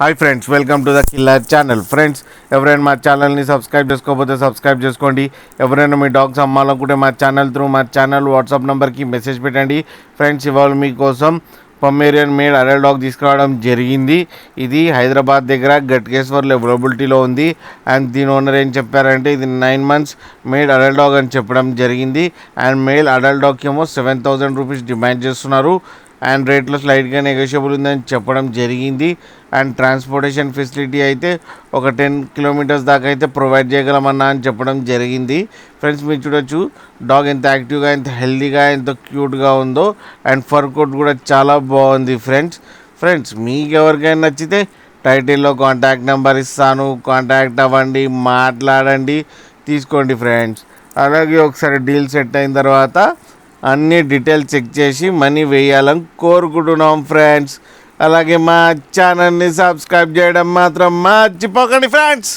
Hi friends, welcome to the killer channel. Friends, ఎవరైనా మా ఛానల్ని సబ్స్క్రైబ్ చేసుకోకపోతే సబ్స్క్రైబ్ చేసుకోండి. ఎవరైనా మీ డాగ్స్ అమ్మాలనుకుంటే మా ఛానల్ వాట్సాప్ నెంబర్కి మెసేజ్ పెట్టండి. ఫ్రెండ్స్, ఇవాళ మీకోసం పొమేరియన్ మేడ్ అడల్ట్ డాగ్ తీసుకురావడం జరిగింది. ఇది హైదరాబాద్ దగ్గర గట్కేశ్వర్లో అవైలబిలిటీలో ఉంది. అండ్ దీని ఓనర్ ఏం చెప్పారంటే ఇది 9 months మేడ్ అడల్ట్ డాగ్ అని చెప్పడం జరిగింది. అండ్ మేల్ అడల్ట్ డాగ్కి ఏమో 7,000 రూపీస్ డిమాండ్ చేస్తున్నారు. అండ్ రేట్లో స్లైట్గా నెగోషియబుల్ ఉందని చెప్పడం జరిగింది. అండ్ ట్రాన్స్పోర్టేషన్ ఫెసిలిటీ అయితే ఒక 10 kilometers దాకా అయితే ప్రొవైడ్ చేయగలమన్నా అని చెప్పడం జరిగింది. ఫ్రెండ్స్, మీరు చూడొచ్చు డాగ్ ఎంత యాక్టివ్గా, ఎంత హెల్తీగా, ఎంత క్యూట్గా ఉందో. అండ్ ఫర్ కోట్ కూడా చాలా బాగుంది. ఫ్రెండ్స్ మీకు ఎవరికైనా నచ్చితే టైటిల్లో కాంటాక్ట్ నెంబర్ ఇస్తాను, కాంటాక్ట్ అవ్వండి, మాట్లాడండి, తీసుకోండి ఫ్రెండ్స్. అలాగే ఒకసారి డీల్ సెట్ అయిన తర్వాత అన్ని డీటెయిల్స్ చెక్ చేసి మనీ వేయాలని కోరుకుంటున్నాం ఫ్రెండ్స్. అలాగే మా ఛానల్ని సబ్స్క్రైబ్ చేయడం మాత్రం మర్చిపోకండి ఫ్రెండ్స్.